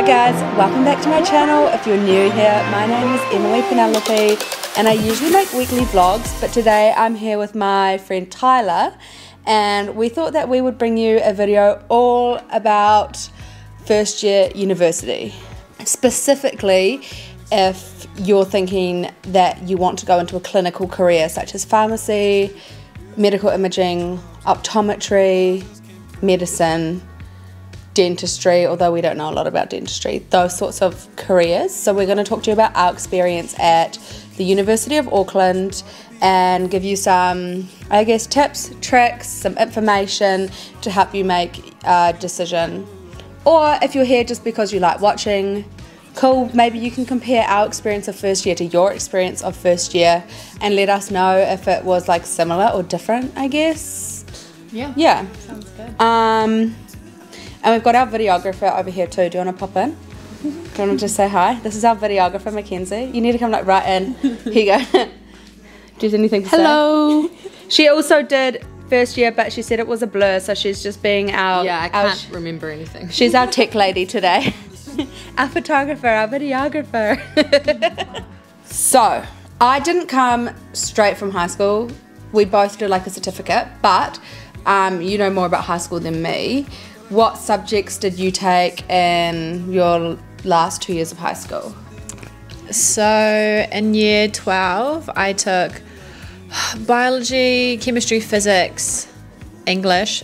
guys, welcome back to my channel. If you're new here, my name is Emily Penelope and I usually make weekly vlogs, but today I'm here with my friend Tyler and we thought that we would bring you a video all about first year university. Specifically, if you're thinking that you want to go into a clinical career such as pharmacy, medical imaging, optometry, medicine, dentistry, although we don't know a lot about dentistry, those sorts of careers. So we're going to talk to you about our experience at the University of Auckland and give you some, I guess, tips, tricks, some information to help you make a decision. Or if you're here just because you like watching, cool, maybe you can compare our experience of first year to your experience of first year and let us know if it was like similar or different, I guess. Yeah. Sounds good. And we've got our videographer over here too. Do you want to pop in? Do you want to just say hi? This is our videographer, Mackenzie. You need to come like right in. Here you go. Do you have anything to say? Hello. She also did first year, but she said it was a blur, so she's just being our... Yeah, I can't remember anything. She's our tech lady today. Our photographer, our videographer. So, I didn't come straight from high school. We both did like a certificate, but you know more about high school than me. What subjects did you take in your last 2 years of high school? So in year 12, I took biology, chemistry, physics, English,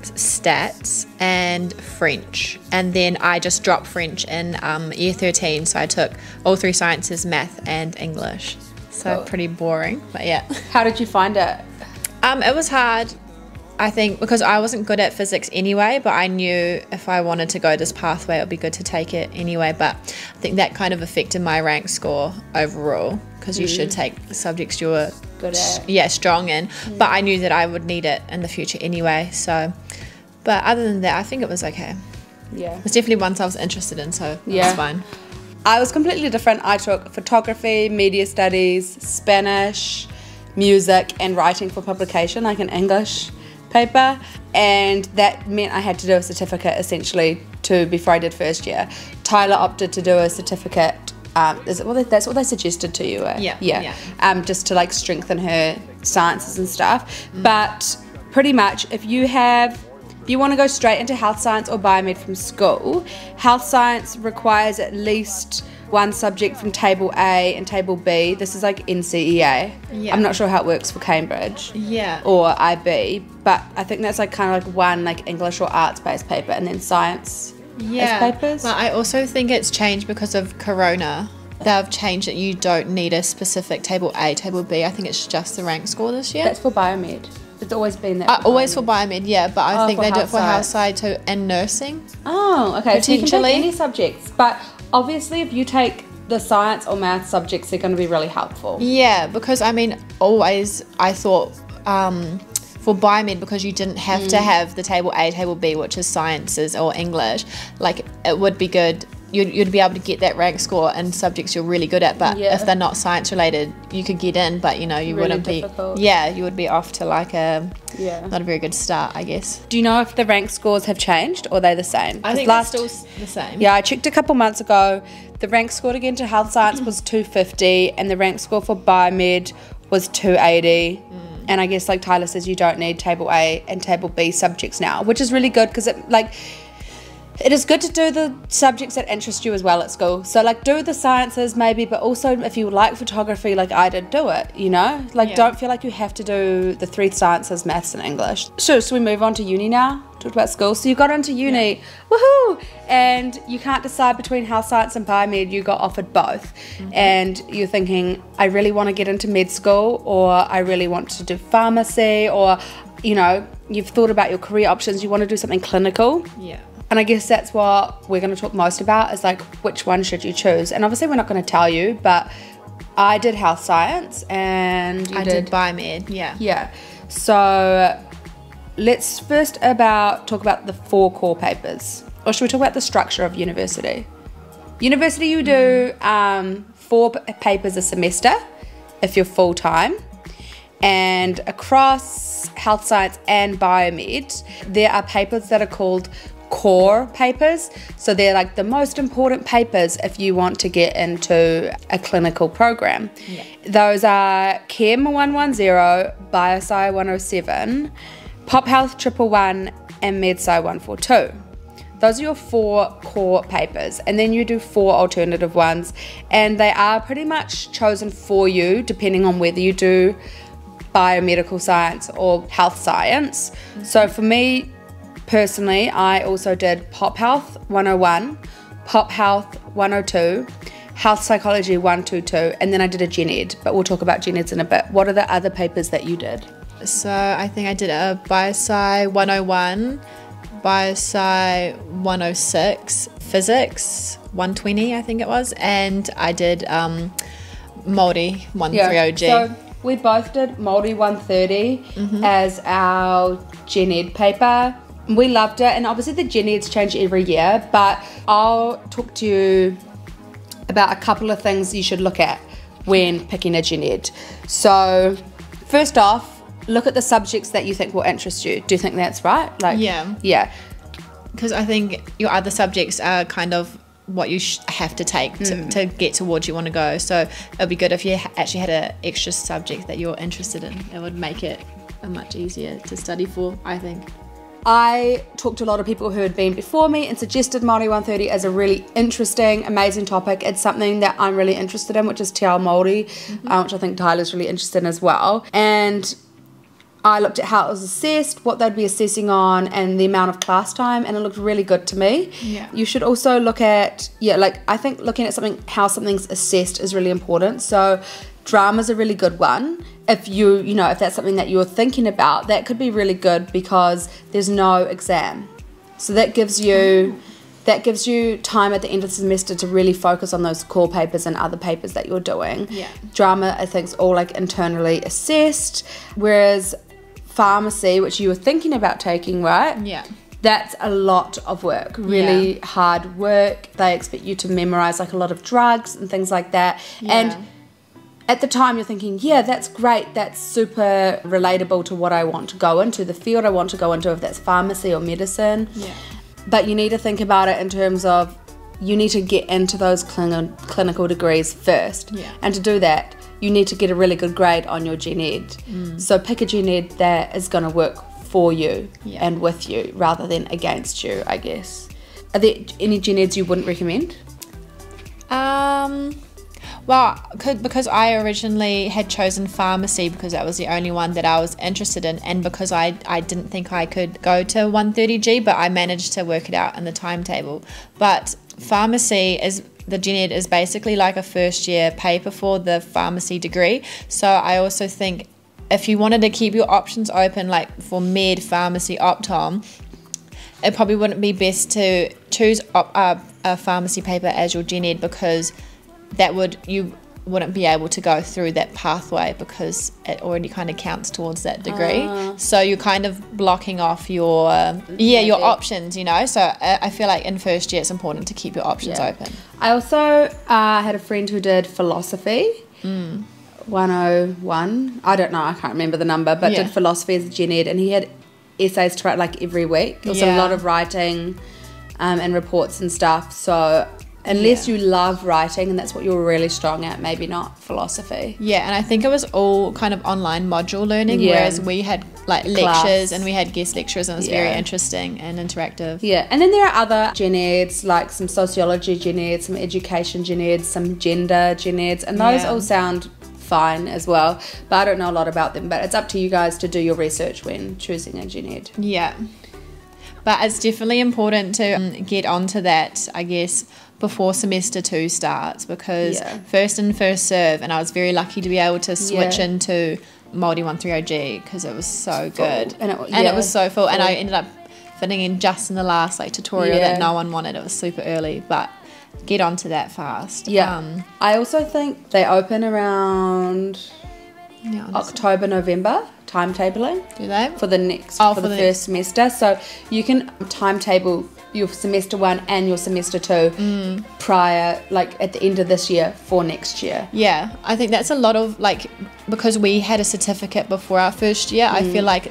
stats, and French. And then I just dropped French in year 13, so I took all three sciences, math and English. So Cool. Pretty boring, but yeah. How did you find it? It was hard. I think because I wasn't good at physics anyway, but I knew if I wanted to go this pathway, it would be good to take it anyway. But I think that kind of affected my rank score overall because you should take subjects you were Good at. yeah, strong in. But I knew that I would need it in the future anyway. So, but other than that, I think it was okay. Yeah. It's definitely ones I was interested in, so it Yeah. was fine. I was completely different. I took photography, media studies, Spanish, music, and writing for publication, like an English paper, and that meant I had to do a certificate essentially too before I did first year. Tyler opted to do a certificate. That's what they suggested to you. Yeah. Just to like strengthen her sciences and stuff. But pretty much, if you want to go straight into health science or biomed from school, health science requires at least one subject from Table A and Table B. This is like NCEA. Yeah. I'm not sure how it works for Cambridge Yeah. or IB, but I think that's like kind of like one like English or arts-based paper and then science as papers. Well, I also think it's changed because of Corona. They've changed that you don't need a specific Table A, Table B. I think it's just the rank score this year. That's for biomed. It's always been that. Always for biomed, yeah, but I think for they do it health for health science. side too and nursing. Oh, okay. So you can Potentially. take any subjects, but obviously if you take the science or math subjects, they're going to be really helpful. Yeah, because I mean, always I thought for biomed, because you didn't have to have the Table A, Table B, which is sciences or English, like it would be good. You'd be able to get that rank score in subjects you're really good at, but Yeah. if they're not science related, you could get in, but you know, you Really wouldn't difficult. be. Yeah, you would be off to like a Yeah. not a very good start, I guess. Do you know if the rank scores have changed or are they the same? I 'Cause think that's still the same. Yeah, I checked a couple months ago. The rank score to get into health science was 250 and the rank score for biomed was 280. And I guess like Tyler says, you don't need Table A and Table B subjects now, which is really good because it is good to do the subjects that interest you as well at school. So like do the sciences maybe, but also if you like photography like I did, do it, you know? Like Yeah. don't feel like you have to do the three sciences, maths and English. Sure, so we move on to uni now? Talked about school. So you got into uni, woohoo! And you can't decide between health science and biomed, you got offered both. And you're thinking, I really want to get into med school or I really want to do pharmacy or, you know, you've thought about your career options, you want to do something clinical. Yeah. And I guess that's what we're going to talk most about is like which one should you choose. And obviously we're not going to tell you, but I did health science and you I did biomed, yeah. Yeah. So let's first talk about the 4 core papers. Or should we talk about the structure of university? University you do 4 papers a semester if you're full-time. And across health science and biomed, there are papers that are called core papers. So they're like the most important papers if you want to get into a clinical program. Yeah. Those are Chem 110, BioSci 107, Pop Health 111, and MedSci 142. Those are your 4 core papers, and then you do 4 alternative ones, and they are pretty much chosen for you depending on whether you do biomedical science or health science. So for me personally, I also did Pop Health 101, Pop Health 102, Health Psychology 122, and then I did a Gen Ed, but we'll talk about Gen Eds in a bit. What are the other papers that you did? So I think I did a BioSci 101, BioSci 106, Physics 120 I think it was, and I did Māori 130G. So we both did Māori 130 as our Gen Ed paper. We loved it, and obviously the Gen Eds change every year, but I'll talk to you about a couple of things you should look at when picking a Gen Ed. So first off, look at the subjects that you think will interest you. Do you think that's right? Yeah. Because I think your other subjects are kind of what you have to take to get to what you want to go. So it would be good if you actually had an extra subject that you're interested in. It would make it much easier to study for, I think. I talked to a lot of people who had been before me and suggested Māori 130 as a really interesting, amazing topic. It's something that I'm really interested in, which is Te Ao Māori, which I think Tyler's really interested in as well. And I looked at how it was assessed, what they'd be assessing on, and the amount of class time, and it looked really good to me. Yeah. You should also look at, I think looking at how something's assessed is really important. So drama's a really good one. If if that's something that you're thinking about, that could be really good because there's no exam. So that gives you time at the end of the semester to really focus on those core papers and other papers that you're doing. Yeah. Drama, I think, is all like internally assessed, whereas pharmacy, which you were thinking about taking, right? Yeah. That's a lot of work, really hard work. They expect you to memorize like a lot of drugs and things like that. Yeah. And at the time you're thinking, yeah, that's great, that's super relatable to what I want to go into, the field I want to go into, if that's pharmacy or medicine. Yeah. But you need to think about it in terms of you need to get into those clinical degrees first. Yeah. And to do that, you need to get a really good grade on your Gen Ed. So pick a Gen Ed that is going to work for you and with you rather than against you, I guess. Are there any Gen Eds you wouldn't recommend? Well, because I originally had chosen pharmacy because that was the only one that I was interested in, and because I didn't think I could go to 130G, but I managed to work it out in the timetable. But pharmacy the Gen Ed is basically like a first year paper for the pharmacy degree. So I also think if you wanted to keep your options open, like for med, pharmacy, optom, it probably wouldn't be best to choose a pharmacy paper as your Gen Ed because you wouldn't be able to go through that pathway because it already kind of counts towards that degree. So you're kind of blocking off your options, So I feel like in first year it's important to keep your options open. I also had a friend who did philosophy 101. I don't know, I can't remember the number, but did philosophy as a Gen Ed, and he had essays to write like every week. It was a lot of writing and reports and stuff. So unless you love writing and that's what you're really strong at, maybe not philosophy. Yeah, and I think it was all kind of online module learning, whereas we had like lectures and we had guest lecturers, and it was very interesting and interactive. Yeah, and then there are other Gen Eds, like some sociology Gen Eds, some education Gen Eds, some gender Gen Eds, and those all sound fine as well, but I don't know a lot about them, but it's up to you guys to do your research when choosing a Gen Ed. Yeah, but it's definitely important to get onto that, I guess, before semester 2 starts, because first in first serve, and I was very lucky to be able to switch into Māori 130G because it was so good and it was so full, and I ended up fitting in just in the last tutorial that no one wanted. It was super early, but get onto that fast. I also think they open around October, November, timetabling. Do they? For the next for the first semester, so you can timetable your semester 1 and your semester 2 prior, like at the end of this year for next year. Yeah, I think that's a lot of because we had a certificate before our first year, I feel like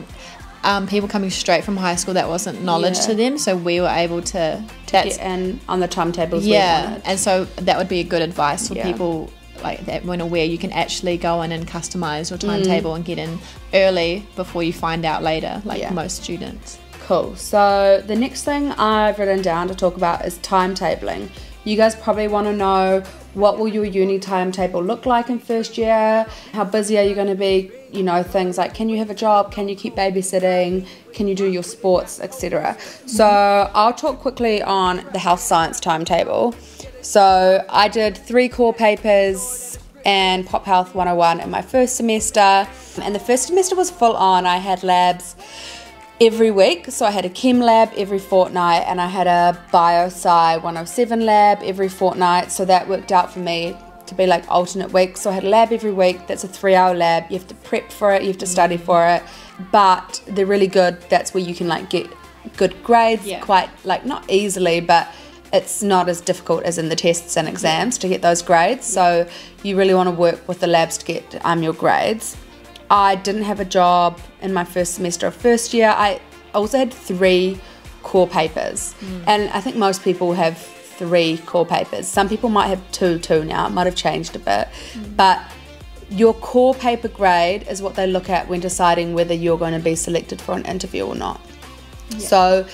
people coming straight from high school, that wasn't knowledge to them, so we were able to get in on the timetables. And so that would be a good advice for people like that weren't aware. You can actually go in and customize your timetable and get in early before you find out later, like most students. Cool. So the next thing I've written down to talk about is timetabling. You guys probably want to know, what will your uni timetable look like in first year? How busy are you going to be? You know, things like, can you have a job? Can you keep babysitting? Can you do your sports, etc.? So I'll talk quickly on the health science timetable. So I did 3 core papers and Pop Health 101 in my first semester. And the first semester was full on. I had labs every week. So I had a chem lab every fortnight, and I had a biosci 107 lab every fortnight. So that worked out for me to be like alternate weeks. So I had a lab every week. That's a 3-hour lab. You have to prep for it, you have to study for it, but they're really good. That's where you can like get good grades quite, like, not easily, but it's not as difficult as in the tests and exams to get those grades. So you really want to work with the labs to get your grades. I didn't have a job in my first semester of first year. I also had 3 core papers, and I think most people have 3 core papers. Some people might have two now. It might have changed a bit, but your core paper grade is what they look at when deciding whether you're going to be selected for an interview or not. So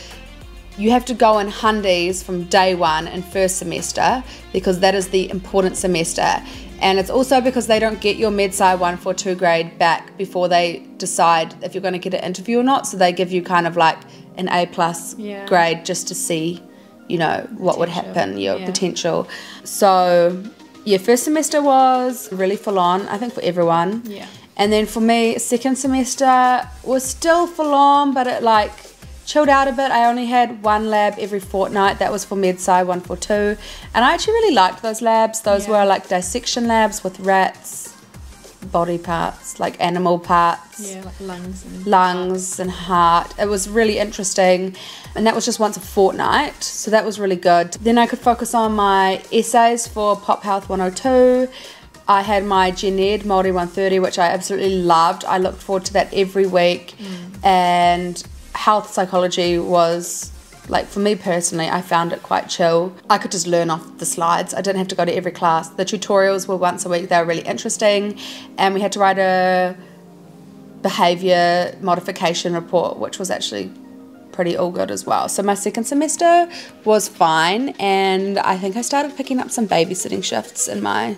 you have to go in hundies from day one in first semester, because that is the important semester. And it's also because they don't get your MedSci 142 grade back before they decide if you're going to get an interview or not. So they give you kind of like an A+ grade just to see, you know, what would happen, your potential. So first semester was really full on, I think, for everyone. And then for me, second semester was still full on, but it like chilled out a bit. I only had 1 lab every fortnight. That was for MedSci 142, and I actually really liked those labs. Those were like dissection labs with rats, body parts, like animal parts, like lungs and heart. It was really interesting, and that was just once a fortnight, so that was really good. Then I could focus on my essays for Pop Health 102. I had my Gen Ed Māori 130, which I absolutely loved. I looked forward to that every week. And health psychology was, like, for me personally, I found it quite chill. I could just learn off the slides. I didn't have to go to every class. The tutorials were once a week. They were really interesting, and we had to write a behaviour modification report, which was actually pretty all good as well. So my second semester was fine, and I think I started picking up some babysitting shifts in my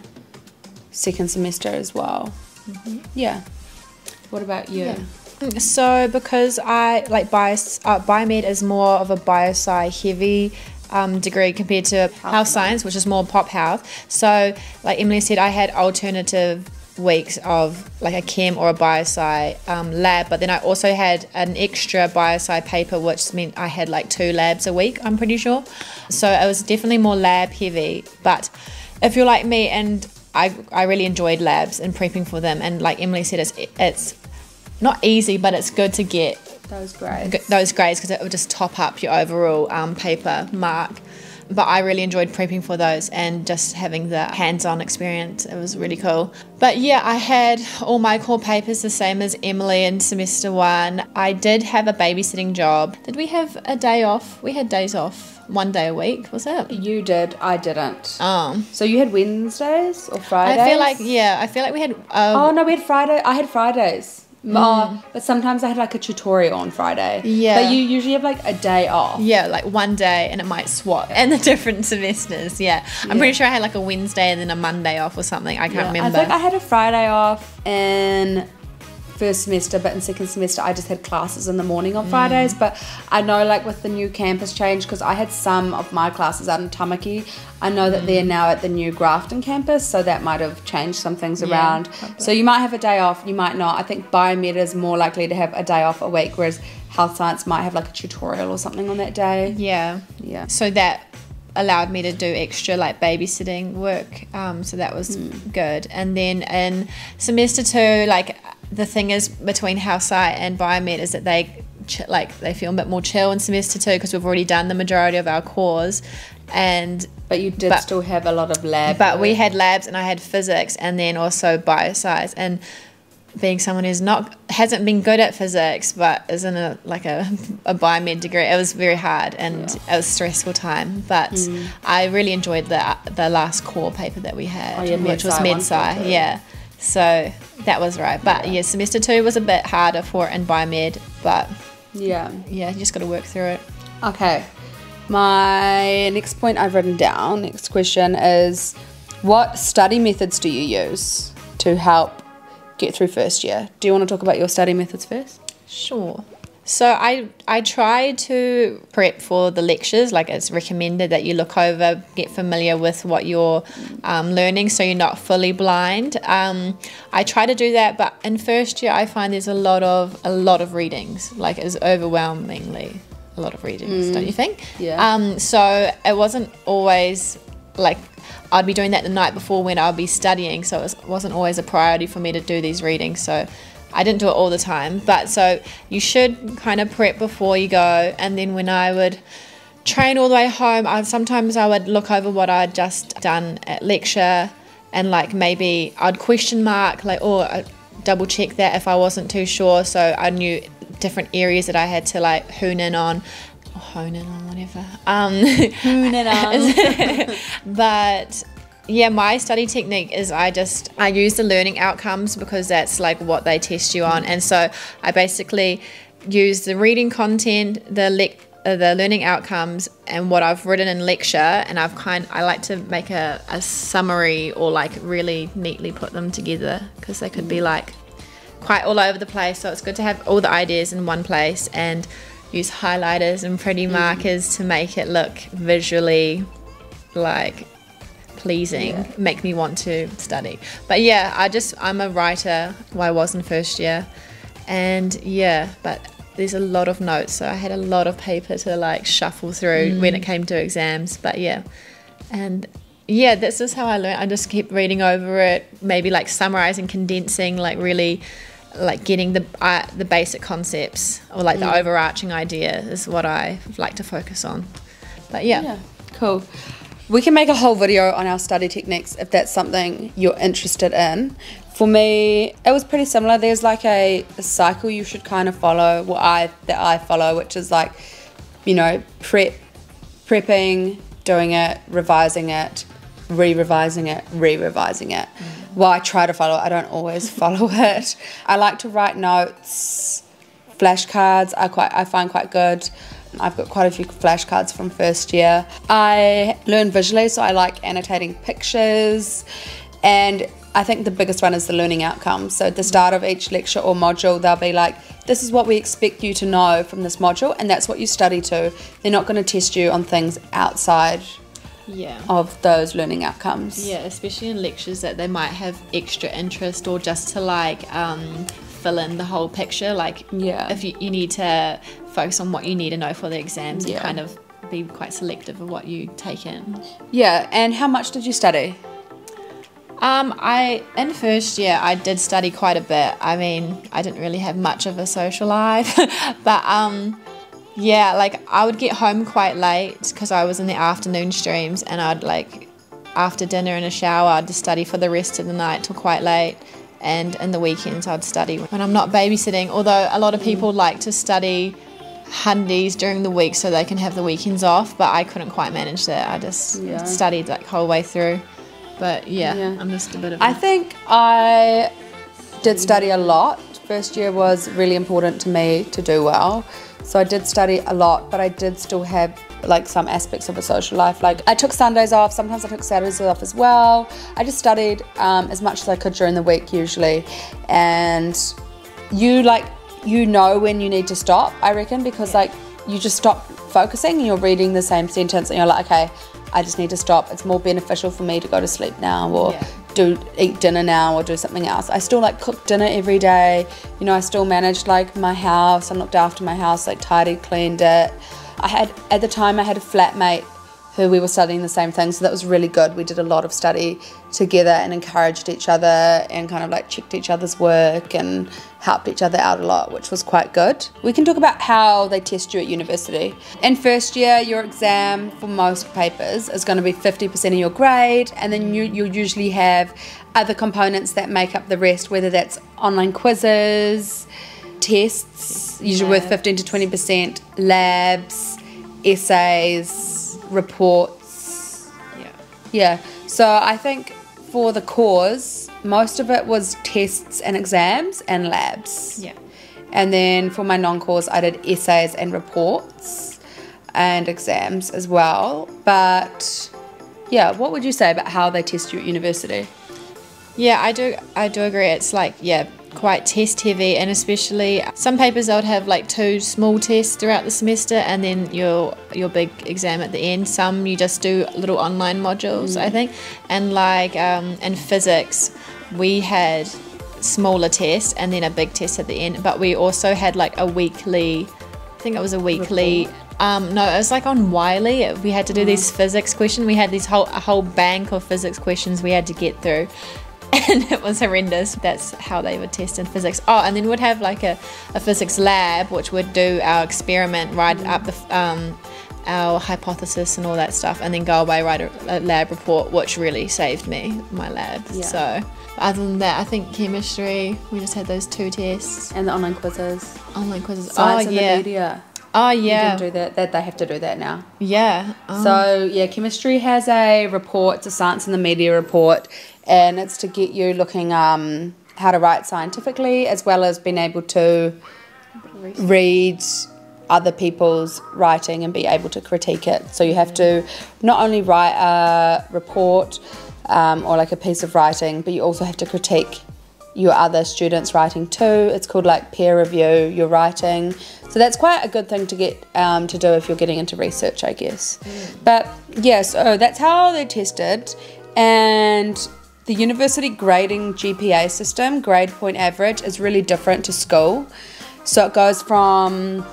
second semester as well. What about you? So because I like biomed is more of a biosci heavy degree compared to health science, which is more pop health. So like Emily said, I had alternative weeks of like a chem or a biosci lab, but then I also had an extra biosci paper, which meant I had like 2 labs a week, I'm pretty sure. So it was definitely more lab heavy. But if you're like me, and I really enjoyed labs and prepping for them, and like Emily said, it's not easy, but it's good to get those grades because it would just top up your overall paper mark. But I really enjoyed prepping for those and just having the hands-on experience. It was really cool. But yeah, I had all my core papers the same as Emily in semester 1. I did have a babysitting job. Did we have a day off? We had days off 1 day a week, was it? You did, I didn't. So you had Wednesdays or Fridays? I feel like we had... oh no, we had Friday. I had Fridays. But sometimes I had like a tutorial on Friday. But you usually have like a day off. Like 1 day, and it might swap in the different semesters. I'm pretty sure I had like a Wednesday and then a Monday off or something. I can't remember. I think I had a Friday off in first semester, but in second semester I just had classes in the morning on Fridays. But I know, like, with the new campus change, because I had some of my classes out in Tamaki, I know that they're now at the new Grafton campus, so that might have changed some things around. Probably. So you might have a day off, you might not. I think biomed is more likely to have a day off a week, whereas health science might have like a tutorial or something on that day. So that allowed me to do extra like babysitting work, so that was good. And then in semester 2, like, the thing is between health sci and biomed is that they feel a bit more chill in semester 2 because we've already done the majority of our cores. But you did still have a lot of lab. But we had labs, and I had physics, and then also bioscience. And being someone who's not hasn't been good at physics, but is in a biomed degree. It was very hard and it was a stressful time. But I really enjoyed the last core paper that we had, which was MedSci. Yeah, so that was right. But yeah, semester 2 was a bit harder for in biomed, but yeah, you just got to work through it. Okay, my next point I've written down. Next question is, what study methods do you use to help get through first year? Do you want to talk about your study methods first? Sure. So I try to prep for the lectures, like it's recommended that you look over, get familiar with what you're learning so you're not fully blind. I try to do that, but in first year I find there's a lot of readings, like it's overwhelmingly a lot of readings, don't you think? Yeah. So it wasn't always like I'd be doing that the night before when I'd be studying, so it wasn't always a priority for me to do these readings, so I didn't do it all the time. But so you should kind of prep before you go, and then when I would train all the way home, sometimes I would look over what I'd just done at lecture, and like maybe I'd question mark, like, or I'd double check that if I wasn't too sure, so I knew different areas that I had to like hone in on, whatever. But yeah, my study technique is I use the learning outcomes because that's like what they test you on, and so I basically use the reading content, the learning outcomes, and what I've written in lecture, and I like to make a summary or like really neatly put them together because they could be like quite all over the place. So it's good to have all the ideas in one place and use highlighters and pretty markers to make it look visually like pleasing, make me want to study. But yeah, I'm a writer. Well, I was in first year, and yeah, but there's a lot of notes, so I had a lot of paper to like shuffle through when it came to exams. But yeah, and yeah, this is how I learned. I just keep reading over it, maybe like summarizing, condensing, like really like getting the basic concepts or like the overarching idea is what I like to focus on. But yeah, cool. We can make a whole video on our study techniques if that's something you're interested in. For me, it was pretty similar. There's like a cycle you should kind of follow, that I follow, which is like, you know, prepping, doing it, revising it, re-revising it, re-revising it. Well, I try to follow it. I don't always follow it. I like to write notes, flashcards. I find quite good. I've got quite a few flashcards from first year. I learn visually, so I like annotating pictures, and I think the biggest one is the learning outcomes. So at the start of each lecture or module, they'll be like, this is what we expect you to know from this module, and that's what you study to. They're not going to test you on things outside of those learning outcomes. Yeah, especially in lectures that they might have extra interest, or just to like fill in the whole picture. Like if you need to focus on what you need to know for the exams and kind of be quite selective of what you take in. Yeah, and how much did you study? In first year I did study quite a bit. I mean, I didn't really have much of a social life, but yeah, like I would get home quite late because I was in the afternoon streams, and I'd like after dinner and a shower I'd just study for the rest of the night till quite late, and in the weekends I'd study when I'm not babysitting, although a lot of people like to study hundies during the week so they can have the weekends off, but I couldn't quite manage that. I just studied like whole way through. But yeah, I'm just a bit of I think I did study a lot. First year was really important to me to do well, so I did study a lot, but I did still have like some aspects of a social life. Like I took Sundays off, sometimes I took Saturdays off as well. I just studied as much as I could during the week usually, and you know when you need to stop, I reckon, because like you just stop focusing and you're reading the same sentence and you're like, okay, I just need to stop. It's more beneficial for me to go to sleep now, or eat dinner now, or do something else. I still like cook dinner every day. You know, I still managed like my house. I looked after my house, like tidied, cleaned it. At the time I had a flatmate who we were studying the same thing, so that was really good. We did a lot of study together and encouraged each other and kind of like checked each other's work and helped each other out a lot, which was quite good. We can talk about how they test you at university. In first year, your exam for most papers is going to be 50% of your grade, and then you'll usually have other components that make up the rest, whether that's online quizzes, tests, usually with 15 to 20%, labs, essays, reports. Yeah. So I think for the course, most of it was tests and exams and labs. Yeah. And then for my non-course, I did essays and reports and exams as well. But yeah, what would you say about how they test you at university? Yeah, I do agree. It's like, quite test heavy, and especially some papers I would have like 2 small tests throughout the semester and then your big exam at the end. Some you just do little online modules, I think. And like in physics we had smaller tests and then a big test at the end, but we also had like a weekly, I think it was a weekly no, it was like on Wiley. We had to do these physics questions. We had a whole bank of physics questions we had to get through. And it was horrendous. That's how they would test in physics. Oh, and then we'd have like a physics lab, which would do our experiment, write up our hypothesis and all that stuff, and then go away, write a lab report, which really saved me, my lab. Yeah. So other than that, I think chemistry, we just had those 2 tests. And the online quizzes. Science and the media. Oh, yeah. You didn't do that. They have to do that now. Yeah. So, yeah, chemistry has a report. It's a science and the media report, and it's to get you looking how to write scientifically, as well as being able to read other people's writing and be able to critique it. So you have to not only write a report or like a piece of writing, but you also have to critique your other students' writing too. It's called like peer review your writing. So that's quite a good thing to get to do if you're getting into research, I guess. But yeah, so that's how they're tested. And the university grading GPA system, grade point average, is really different to school. So it goes from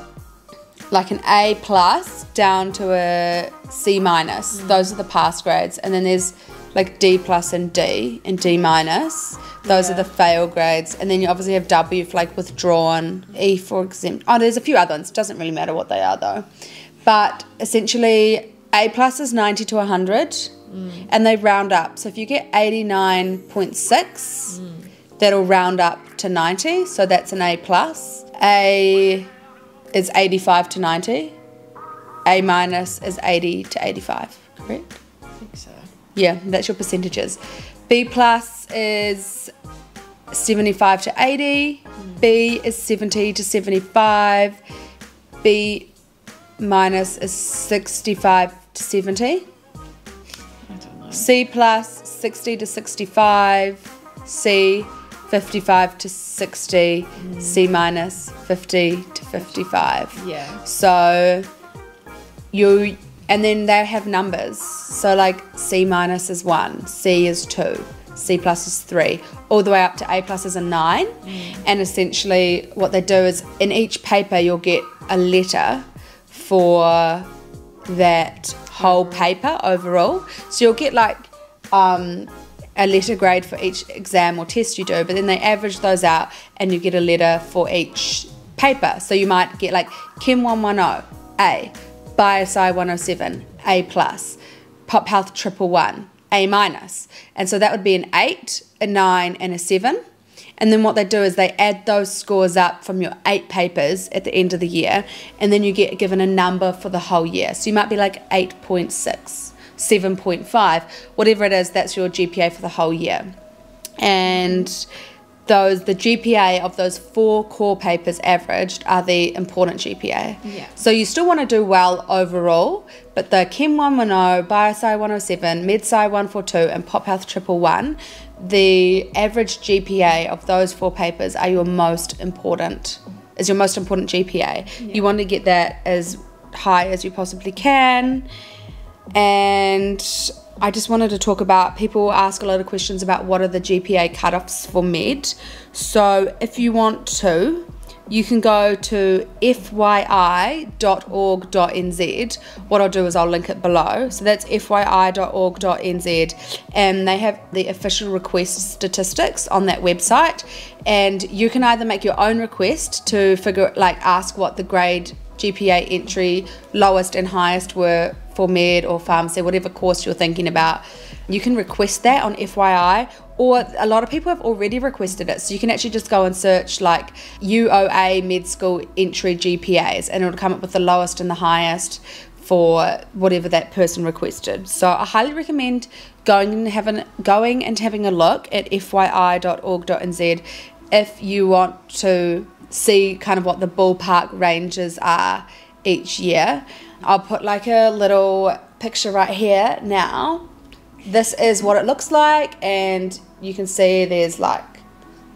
like an A plus down to a C minus. Those are the pass grades. And then there's like D plus and D minus. Those are the fail grades. And then you obviously have W for like withdrawn, E for exempt. Oh, there's a few other ones. It doesn't really matter what they are though. But essentially A plus is 90 to 100 and they round up. So if you get 89.6, that'll round up to 90. So that's an A plus. A is 85 to 90. A minus is 80 to 85, correct? I think so. Yeah, that's your percentages. B plus is 75 to 80. B is 70 to 75. B minus is 65 to 70. I don't know. C plus 60 to 65. C 55 to 60. C minus 50 to 55. Yeah. So and then they have numbers. So like C minus is 1, C is 2, C plus is 3, all the way up to A plus is a 9. And essentially what they do is in each paper you'll get a letter for that whole paper overall. So you'll get like a letter grade for each exam or test you do, but then they average those out and you get a letter for each paper. So you might get like Chem 110, A, BioSci 107, A plus, Pop Health 111, A minus. And so that would be an 8, a 9 and a 7. And then what they do is they add those scores up from your 8 papers at the end of the year, and then you get given a number for the whole year. So you might be like 8.6, 7.5, whatever it is, that's your GPA for the whole year. And the GPA of those 4 core papers averaged are the important GPA. Yeah. So you still want to do well overall, but the Chem 110, BioSci 107, MedSci 142, and Pop Health 111, the average GPA of those 4 papers are your most important GPA. Yeah. You want to get that as high as you possibly can. And I just wanted to talk about, people ask a lot of questions about what are the GPA cutoffs for med. So if you want to, you can go to fyi.org.nz. What I'll do is I'll link it below. So that's fyi.org.nz, and they have the official request statistics on that website, and you can either make your own request to ask what the grade GPA entry lowest and highest were for med or pharmacy, whatever course you're thinking about. You can request that on FYI, or a lot of people have already requested it, so you can actually just go and search like UOA med school entry GPAs, and it'll come up with the lowest and the highest for whatever that person requested. So I highly recommend going and having a look at fyi.org.nz if you want to see kind of what the ballpark ranges are each year. I'll put like a little picture right here now. This is what it looks like, and you can see there's like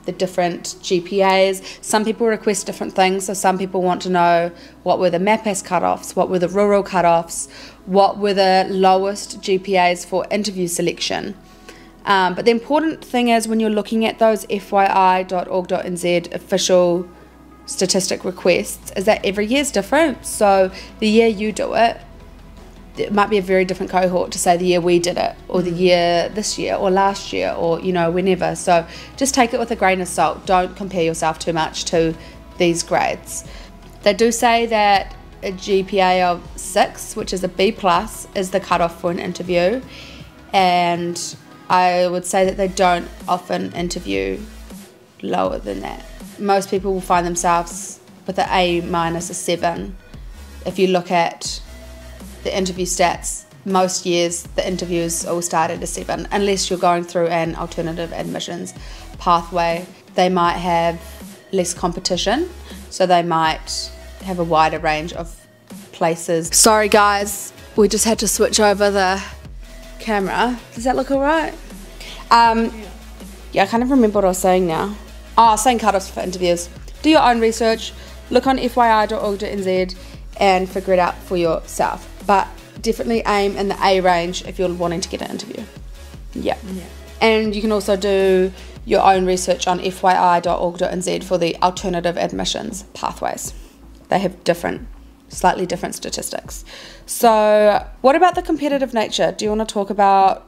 the different GPAs. Some people request different things, so some people want to know what were the MAPAS cutoffs, what were the rural cutoffs, what were the lowest GPAs for interview selection. But the important thing is, when you're looking at those fyi.org.nz official statistic requests, is that every year is different. So the year you do it, it might be a very different cohort to say the year we did it, or the year this year, or last year, or whenever. So just take it with a grain of salt. Don't compare yourself too much to these grades. They do say that a GPA of 6, which is a B+, is the cutoff for an interview, and I would say that they don't often interview lower than that. Most people will find themselves with an A-, a 7. If you look at the interview stats, most years the interviews all start at a 7, unless you're going through an alternative admissions pathway. They might have less competition, so they might have a wider range of places. Sorry guys, we just had to switch over the camera. Does that look alright? Yeah, I kind of remember what I was saying now. Oh, I was saying cutoffs for interviews. Do your own research, look on fyi.org.nz and figure it out for yourself. But definitely aim in the A range if you're wanting to get an interview. Yeah. And you can also do your own research on fyi.org.nz for the alternative admissions pathways. They have slightly different statistics. So what about the competitive nature? Do you want to talk about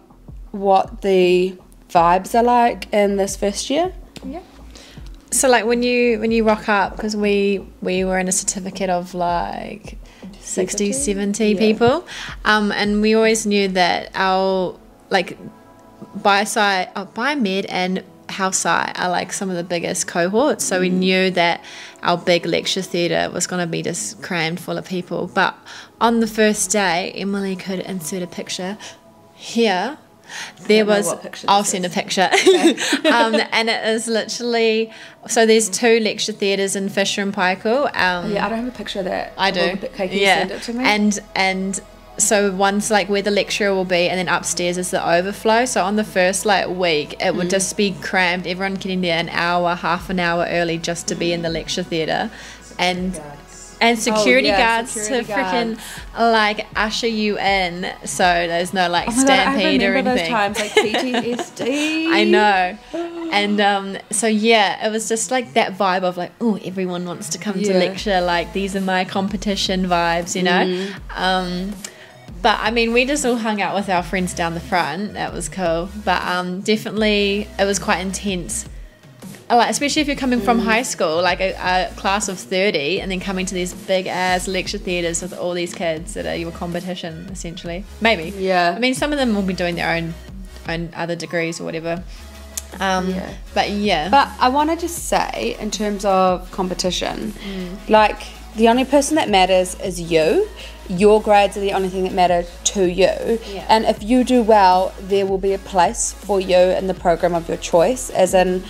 what the vibes are like in this first year? Yeah. So like when you rock up, because we were in a certificate of like 60, 70 people, and we always knew that our like biomed and house sci are like some of the biggest cohorts, so we knew that our big lecture theatre was going to be just crammed full of people. But on the first day, Emily could insert a picture here. I'll send a picture. Okay. And it is literally, so there's 2 lecture theatres in Fisher and Paykel. Yeah, I don't have a picture of that. I do. Can you send it to me? And so one's like where the lecturer will be, and then upstairs is the overflow. So on the first like week, it would just be crammed. Everyone getting there an hour, half an hour early just to be in the lecture theatre, and security guards to freaking like usher you in, so there's no like stampede or anything. Those times, like PTSD. I know. And so yeah, it was just like that vibe of like, oh, everyone wants to come to lecture, like these are my competition vibes, you know. But I mean, we just all hung out with our friends down the front. That was cool. But definitely it was quite intense. Like, especially if you're coming from high school, like a class of 30, and then coming to these big ass lecture theatres with all these kids that are your competition, essentially. Maybe. Yeah. I mean, some of them will be doing their own other degrees or whatever. But yeah. But I want to just say, in terms of competition, like the only person that matters is you. Your grades are the only thing that matter to you. Yeah. And if you do well, there will be a place for you in the program of your choice, as in,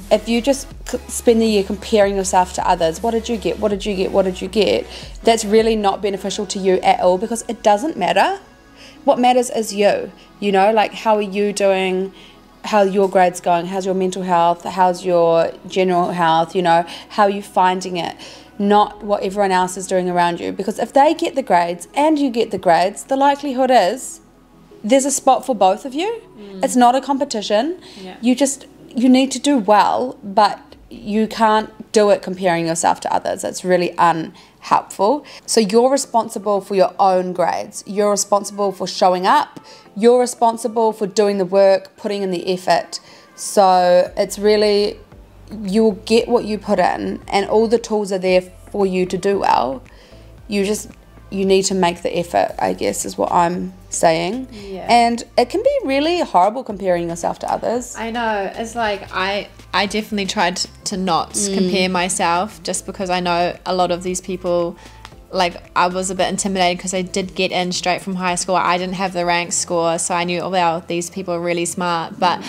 if you just spend the year comparing yourself to others, what did you get, what did you get, what did you get, that's really not beneficial to you at all, because it doesn't matter. What matters is you, you know, like how are you doing, how are your grades going, how's your mental health, how's your general health, you know, how are you finding it, not what everyone else is doing around you. Because if they get the grades and you get the grades, the likelihood is there's a spot for both of you. It's not a competition. You need to do well, but you can't do it comparing yourself to others. It's really unhelpful. So you're responsible for your own grades. You're responsible for showing up. You're responsible for doing the work, putting in the effort. So it's really, you'll get what you put in, and all the tools are there for you to do well. You need to make the effort, I guess, is what I'm saying. Yeah. And it can be really horrible comparing yourself to others. I know. It's like I definitely tried to not compare myself, just because I know a lot of these people, like, I was a bit intimidated because I did get in straight from high school. I didn't have the rank score, so I knew, oh, well, these people are really smart. But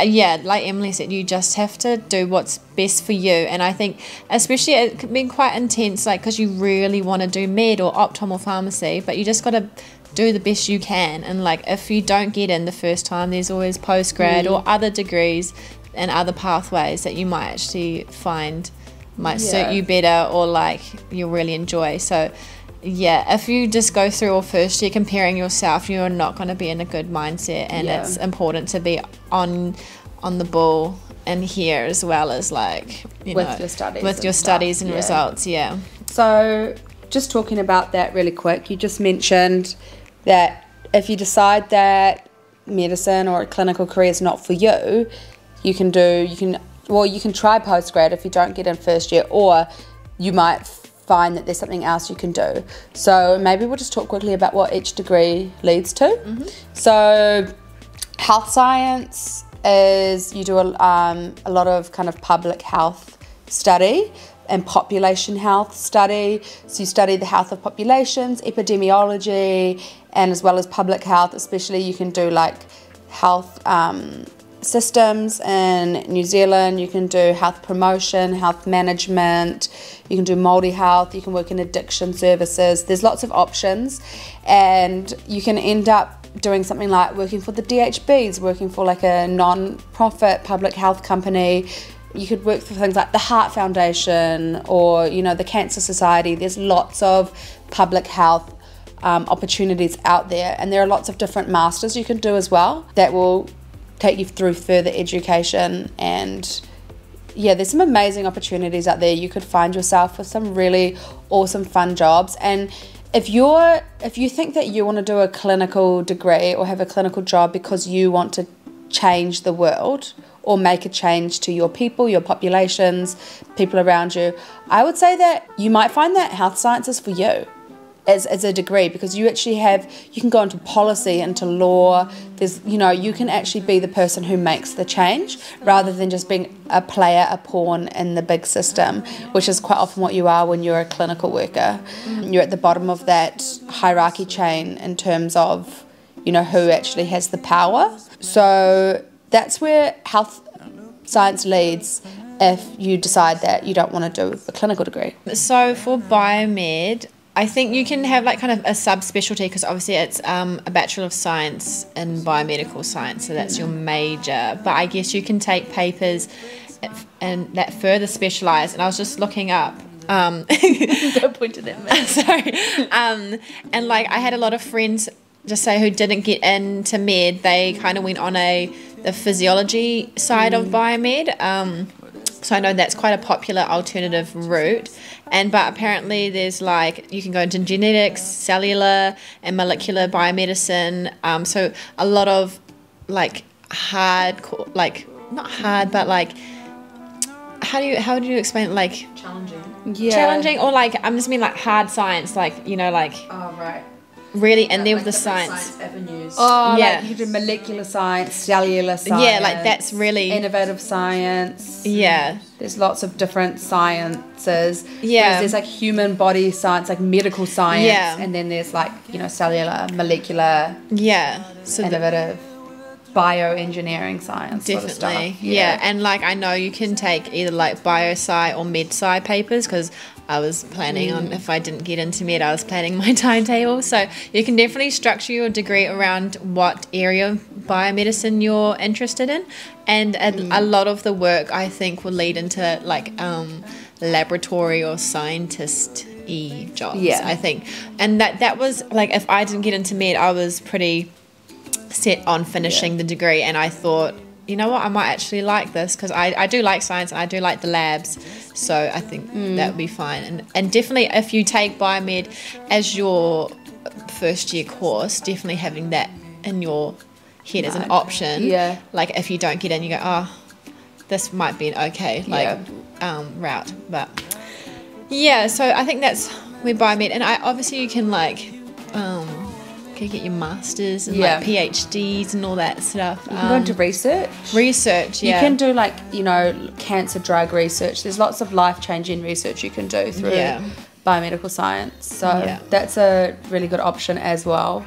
yeah, like Emily said, you just have to do what's best for you. And I think especially it can be quite intense, like, because you really want to do med or optom or pharmacy, but you just got to do the best you can. And like, if you don't get in the first time, there's always postgrad or other degrees and other pathways that you might actually find might suit you better, or like you'll really enjoy. So yeah, if you just go through all first year comparing yourself, you're not going to be in a good mindset, and it's important to be on the ball and here, as well as, like, with your studies and results. So just talking about that really quick, you just mentioned that if you decide that medicine or a clinical career is not for you, you can try postgrad if you don't get in first year, or you might find that there's something else you can do. So maybe we'll just talk quickly about what each degree leads to. So health science is, you do a lot of kind of public health study and population health study. So you study the health of populations, epidemiology, and as well as public health. Especially you can do like health systems in New Zealand. You can do health promotion, health management, you can do multi-health, you can work in addiction services. There's lots of options, and you can end up doing something like working for the DHBs, working for like a non-profit public health company. You could work for things like the Heart Foundation or, the Cancer Society. There's lots of public health opportunities out there, and there are lots of different masters you can do as well that will take you through further education. And yeah, there's some amazing opportunities out there. You could find yourself with some really awesome fun jobs. And if you think that you want to do a clinical degree or have a clinical job because you want to change the world or make a change to your people, your populations, people around you, I would say that you might find that health science is for you as a degree, because you can go into policy, into law. There's, you can actually be the person who makes the change rather than just being a player, a pawn in the big system, which is quite often what you are when you're a clinical worker. You're at the bottom of that hierarchy chain in terms of, who actually has the power. So that's where health science leads if you decide that you don't want to do a clinical degree. So for biomed, I think you can have like kind of a subspecialty, because obviously it's a Bachelor of Science in Biomedical Science, so that's your major. But I guess you can take papers and that further specialise. And I was just looking up. Don't point at that. Sorry. And like I had a lot of friends just say who didn't get into med, they kind of went on the physiology side of biomed. So I know that's quite a popular alternative route. But apparently there's you can go into genetics, cellular and molecular biomedicine. So a lot of hardcore, not hard, but how do you explain it? Challenging, or I'm just mean hard science, Oh, right. Really in there with the science avenues. Oh, yeah. You do molecular science, cellular science. Yeah, that's really innovative science. Yeah. There's lots of different sciences. Yeah. There's human body science, medical science. Yeah. And then there's cellular, molecular. Yeah. So innovative bioengineering science. Definitely. Sort of stuff. Yeah. And I know you can take either biosci or med-sci papers, because I was planning on, if I didn't get into med, I was planning my timetable. So you can definitely structure your degree around what area of biomedicine you're interested in. And a lot of the work, I think, will lead into laboratory or scientist-y jobs, I think. And that was, if I didn't get into med, I was pretty set on finishing the degree. And I thought, you know what, I might actually like this, because I do like science and I do like the labs, so I think that would be fine. And definitely if you take biomed as your first year course, definitely having that in your head as an option. Yeah. Like if you don't get in, you go, oh, this might be an okay route. But yeah, so I think that's where biomed, and obviously you can can get your masters and like PhDs and all that stuff. You can go into research. Yeah. You can do like, cancer drug research. There's lots of life-changing research you can do through biomedical science. So that's a really good option as well.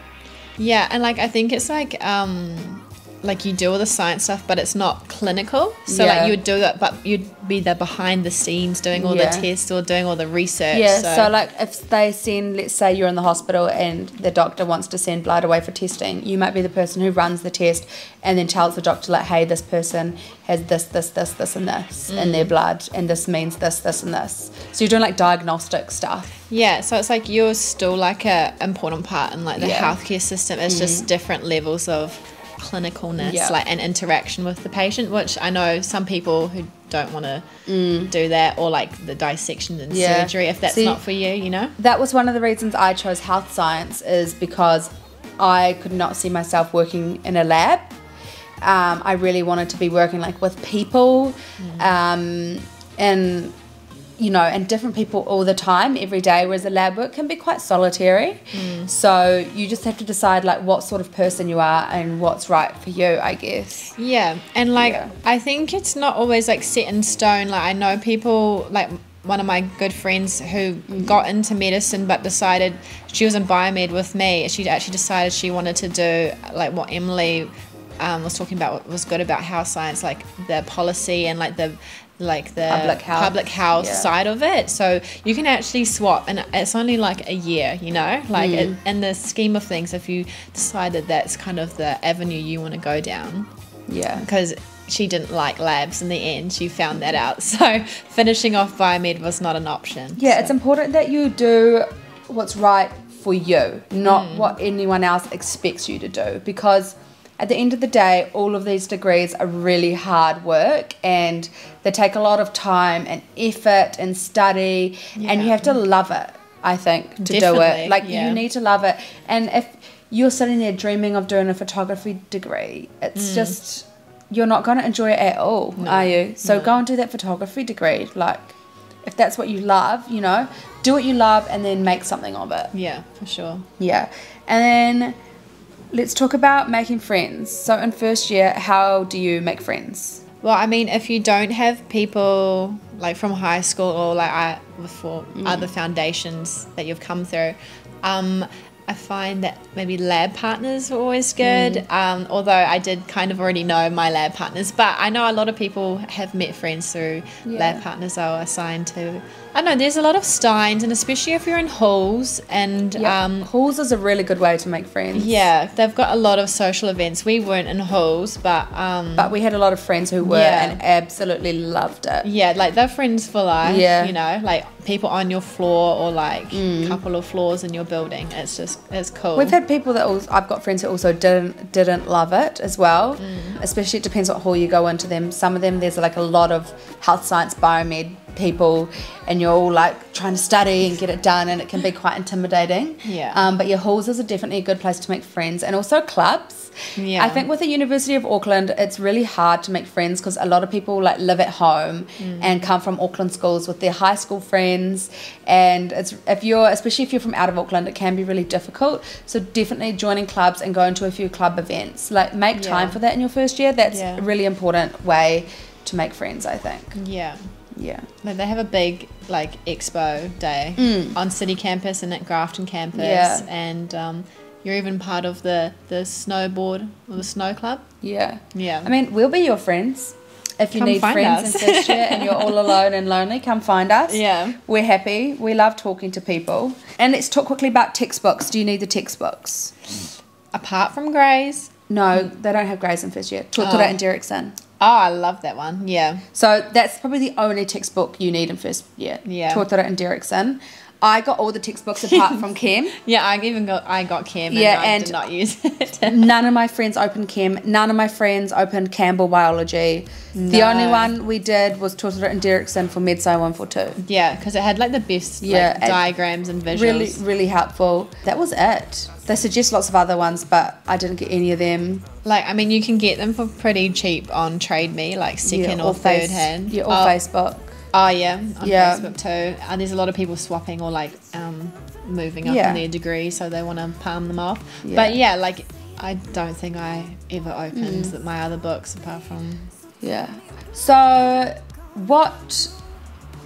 Yeah, and like I think it's like you do all the science stuff, but it's not clinical. So like you would do it, but you'd be the behind the scenes doing all the tests or doing all the research. Yeah, so like if they send, let's say you're in the hospital and the doctor wants to send blood away for testing, you might be the person who runs the test and then tells the doctor like, hey, this person has this and this in their blood, and this means this and this. So you're doing like diagnostic stuff. Yeah, so it's like you're still like a important part in like the healthcare system. It's just different levels of clinicalness and interaction with the patient, which I know some people who don't want to do that, or like the dissection and surgery, if that's not for you, That was one of the reasons I chose health science, is because I could not see myself working in a lab. I really wanted to be working like with people and and different people all the time, every day, whereas the lab work can be quite solitary. So you just have to decide like what sort of person you are and what's right for you, I guess. Yeah, and I think it's not always like set in stone. Like I know people, like one of my good friends who got into medicine but decided, she was in biomed with me, she actually decided she wanted to do like what Emily was talking about, what was good about health science, like the policy and like the public health side of it. So you can actually swap, and it's only like a year, in the scheme of things, if you decided that's kind of the avenue you want to go down. Yeah, because she didn't like labs in the end, she found that out, so finishing off biomed was not an option. It's important that you do what's right for you, not what anyone else expects you to do, because at the end of the day, all of these degrees are really hard work, and they take a lot of time and effort and study, and you have to love it, I think, to do it. Like, you need to love it. And if you're sitting there dreaming of doing a photography degree, it's just, you're not going to enjoy it at all, are you? So go and do that photography degree. Like, if that's what you love, do what you love and then make something of it. Yeah, for sure. Yeah. And then let's talk about making friends. So in first year, how do you make friends? Well, I mean, if you don't have people like from high school or like for other foundations that you've come through, I find that maybe lab partners are always good. Although I did kind of already know my lab partners, but I know a lot of people have met friends through lab partners they were assigned to. I know there's a lot of steins, and especially if you're in halls, and halls is a really good way to make friends. Yeah, they've got a lot of social events. We weren't in halls, but we had a lot of friends who were and absolutely loved it. Yeah, like they're friends for life. Yeah, like people on your floor or like a couple of floors in your building. It's cool. We've had people that I've got friends that also didn't love it as well. Especially, it depends what hall you go into them. Some of them, there's like a lot of health science, biomed people, and you're all like trying to study and get it done, and it can be quite intimidating. But your halls is definitely a good place to make friends, and also clubs. I think with the University of Auckland, it's really hard to make friends because a lot of people like live at home and come from Auckland schools with their high school friends, and especially if you're from out of Auckland, it can be really difficult. So definitely joining clubs and going to a few club events, like make time for that in your first year. That's a really important way to make friends, I think. Yeah. Like they have a big like expo day on city campus and at Grafton campus, and you're even part of the snowboard or the snow club. Yeah. I mean, we'll be your friends. If you need friends in first year and you're all alone and lonely, come find us. We're happy. We love talking to people. And let's talk quickly about textbooks. Do you need the textbooks? Apart from Grey's? No, they don't have Grey's in first year. Tortora and Derrickson. Oh, I love that one. Yeah. So that's probably the only textbook you need in first year. Yeah. Tuatara and Derrickson. I got all the textbooks apart from chem. Yeah, I got chem and Yeah, I and did not use it. None of my friends opened chem. None of my friends opened Campbell biology. The No. only one we did was Tuatara and Derrickson for MedSci 142. Yeah, because it had like the best Yeah, and diagrams and visuals. Really, really helpful. That was it. They suggest lots of other ones, but I didn't get any of them. Like, I mean, you can get them for pretty cheap on Trade Me, like second or third hand. Yeah, or Facebook. Oh, yeah, on Yeah. Facebook too. And there's a lot of people swapping or like moving up Yeah. in their degree, so they want to palm them off. Yeah. But yeah, like, I don't think I ever opened my other books apart from... Yeah. So, what,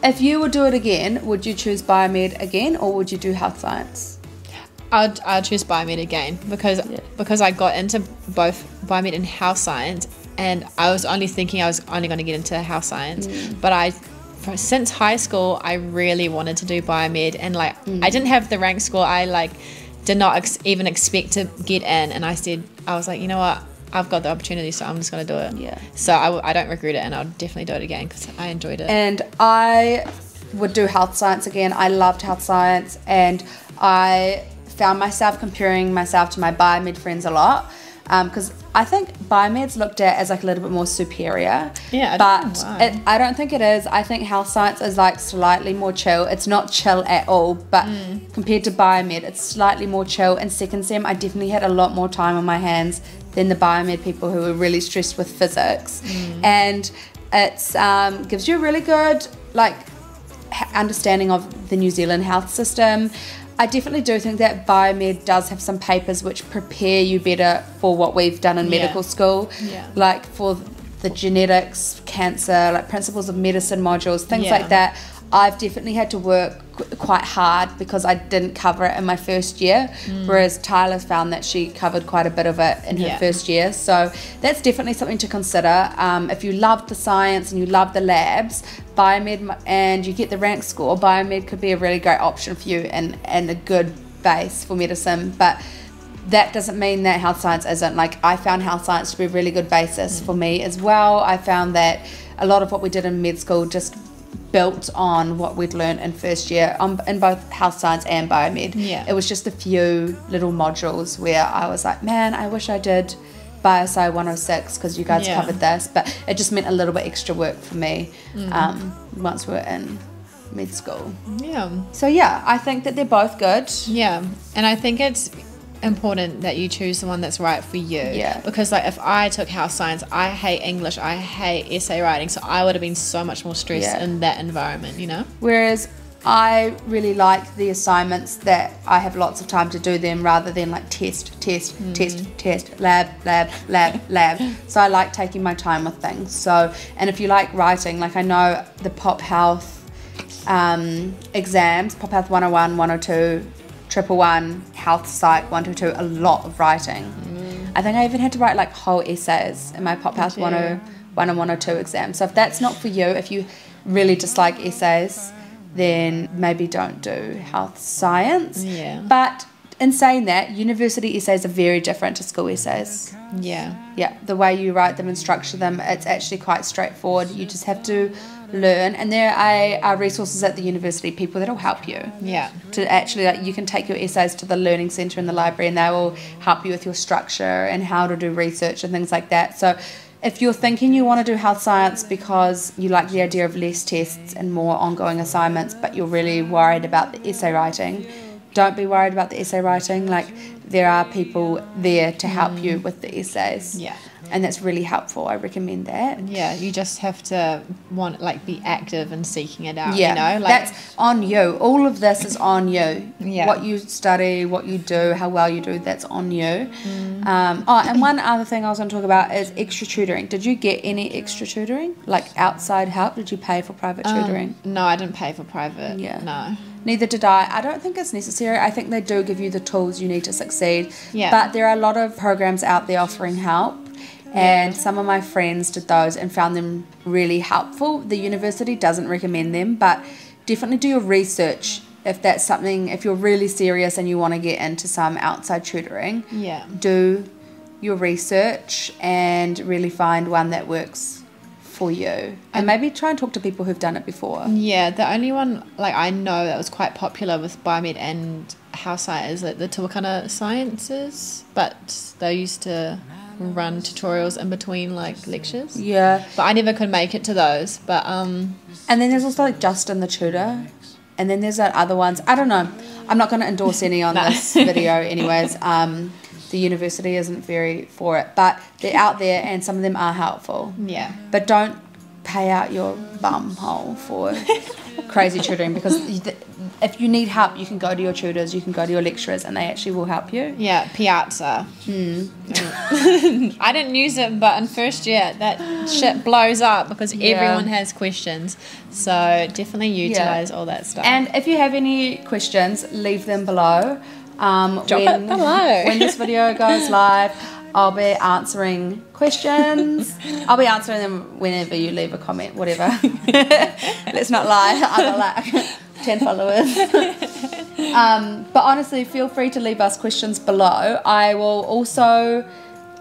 if you would do it again, would you choose biomed again or would you do health science? I'd choose biomed again because I got into both biomed and health science, and I was only thinking I was only going to get into health science, but since high school I really wanted to do biomed, and like I didn't have the rank score. I like did not even expect to get in, and I was like, you know what, I've got the opportunity, so I'm just going to do it. Yeah. So I don't regret it, and I'll definitely do it again because I enjoyed it. And I would do health science again. I loved health science, and I found myself comparing myself to my biomed friends a lot, because I think biomed's looked at as like a little bit more superior. Yeah, but I don't think it is. I think health science is like slightly more chill. It's not chill at all, but compared to biomed, it's slightly more chill. In second sem, I definitely had a lot more time on my hands than the biomed people who were really stressed with physics, and it's gives you a really good like understanding of the New Zealand health system. I definitely do think that biomed does have some papers which prepare you better for what we've done in medical school, like for the genetics, cancer, like principles of medicine modules, things like that. I've definitely had to work quite hard because I didn't cover it in my first year, whereas Tyler found that she covered quite a bit of it in her first year. So that's definitely something to consider. If you love the science and you love the labs, biomed, and you get the rank score, biomed could be a really great option for you and a good base for medicine. But that doesn't mean that health science isn't. Like, I found health science to be a really good basis for me as well. I found that a lot of what we did in med school just built on what we'd learned in first year in both health science and biomed. It was just a few little modules where I was like, man, I wish I did BioSci 106 because you guys covered this, but it just meant a little bit extra work for me once we were in med school. So yeah, I think that they're both good. And I think it's important that you choose the one that's right for you, because like if I took health science, I hate English, I hate essay writing, so I would have been so much more stressed in that environment, you know. Whereas I really like the assignments that I have lots of time to do them rather than like test, lab. So I like taking my time with things. So, and if you like writing, like I know the Pop Health exams, Pop Health 101, 102, 111, Health Psych 122, a lot of writing. I think I even had to write like whole essays in my Pop Health 101 and 102 exam. So if that's not for you, if you really dislike essays, then maybe don't do health science. But in saying that, university essays are very different to school essays. The way you write them and structure them, it's actually quite straightforward. You just have to learn, and there are resources at the university, people that'll help you to actually, like, you can take your essays to the learning centre in the library and they will help you with your structure and how to do research and things like that. So if you're thinking you want to do health science because you like the idea of less tests and more ongoing assignments, but you're really worried about the essay writing, don't be worried about the essay writing. Like, there are people there to help you with the essays. And that's really helpful. I recommend that. You just have to be active and seeking it out, you know? Like, that's on you. All of this is on you. What you study, what you do, how well you do, that's on you. And one other thing I was going to talk about is extra tutoring. Did you get any extra tutoring? Like outside help? Did you pay for private tutoring? No, I didn't pay for private. No. Neither did I. I don't think it's necessary. I think they do give you the tools you need to succeed. But there are a lot of programs out there offering help. And some of my friends did those and found them really helpful. The university doesn't recommend them, but definitely do your research if that's something, if you're really serious and you want to get into some outside tutoring. Do your research and really find one that works for you, and maybe try and talk to people who've done it before. Yeah, the only one like I know that was quite popular with biomed and house science is like the Te Wakana Sciences, but they used to run tutorials in between like lectures. Yeah, But I never could make it to those. But and then there's also like Justin the Tutor, and then there's that other ones. I don't know. I'm not going to endorse any on this video, anyways. The university isn't very for it, but they're out there, and some of them are helpful. yeah. But don't pay out your bum hole for crazy tutoring, because if you need help, you can go to your tutors, you can go to your lecturers, and they actually will help you. Yeah, Piazza. I didn't use it, but in first year, that shit blows up because everyone has questions. So definitely utilize all that stuff. And if you have any questions, leave them below. Drop it below. When this video goes live, I'll be answering questions. I'll be answering them whenever you leave a comment, whatever. Let's not lie. I've got like 10 followers. But honestly, feel free to leave us questions below. I will also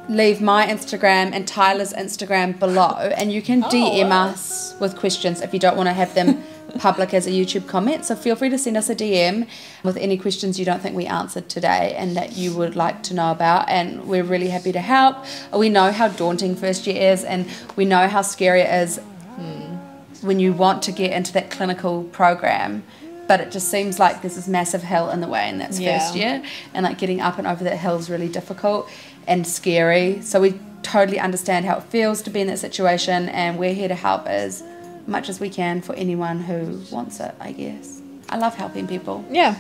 leave my Instagram and Tyler's Instagram below, and you can DM us with questions if you don't want to have them public as a YouTube comment. So feel free to send us a DM with any questions you don't think we answered today and that you would like to know about, and we're really happy to help. We know how daunting first year is, and we know how scary it is when you want to get into that clinical program, but it just seems like there's this massive hill in the way, and that's first year, and like getting up and over that hill is really difficult and scary. So we totally understand how it feels to be in that situation, and we're here to help as much as we can for anyone who wants it, I guess. I love helping people. yeah.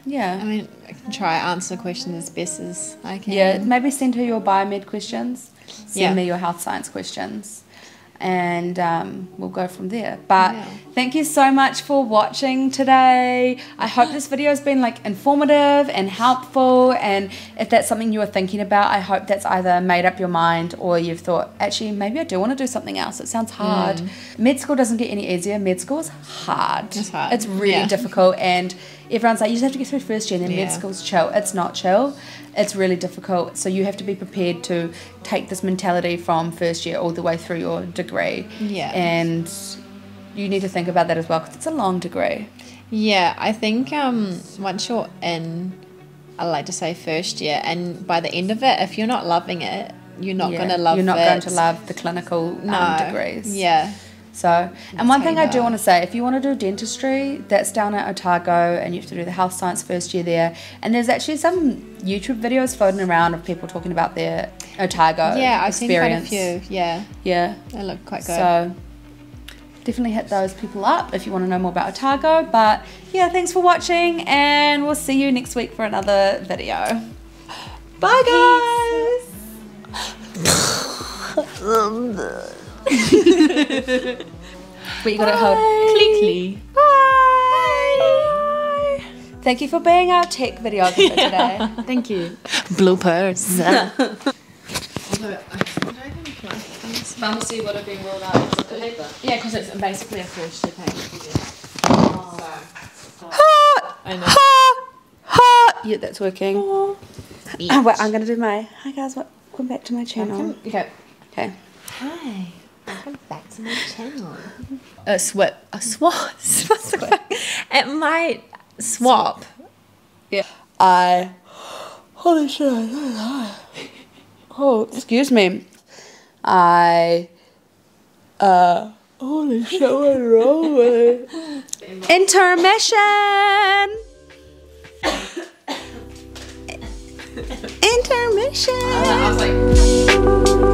Yeah. I mean, I can try answer questions as best as I can. Yeah, maybe send her your biomed questions. Send me your health science questions. And we'll go from there. But thank you so much for watching today. I hope this video has been like informative and helpful, and if that's something you are thinking about, I hope that's either made up your mind or you've thought, actually maybe I do want to do something else. It sounds hard. Med school doesn't get any easier. Med school is hard. It's hard. It's really difficult, and everyone's like, you just have to get through first year and then med school's chill. It's not chill. It's really difficult. So you have to be prepared to take this mentality from first year all the way through your degree. Yeah. And you need to think about that as well, because it's a long degree. Yeah, I think once you're in, I like to say first year, and by the end of it, if you're not loving it, you're not going to love it. You're not going to love the clinical degrees. Yeah. So, and one thing I do want to say, if you want to do dentistry, that's down at Otago, and you have to do the health science first year there. And there's actually some YouTube videos floating around of people talking about their Otago I've experience. seen quite a few. Yeah. Yeah. They look quite good. So, definitely hit those people up if you want to know more about Otago. But yeah, thanks for watching, and we'll see you next week for another video. Bye, guys! But you got to hold cleanly. Bye. Thank you for being our tech videographer today. Thank you. Bloopers. Pharmacy would have been rolled out into the paper. Yeah, because it's basically a first year paper. I know. Yeah, that's working. Oh, wait, I'm going to do my... Hi guys, welcome back to my channel. Okay. Okay. Hi. Welcome back to my channel. Swap. It might swap. Yeah. Holy shit, I don't know. Oh, excuse me. Holy shit, what's wrong with it? Intermission! Intermission! I was like...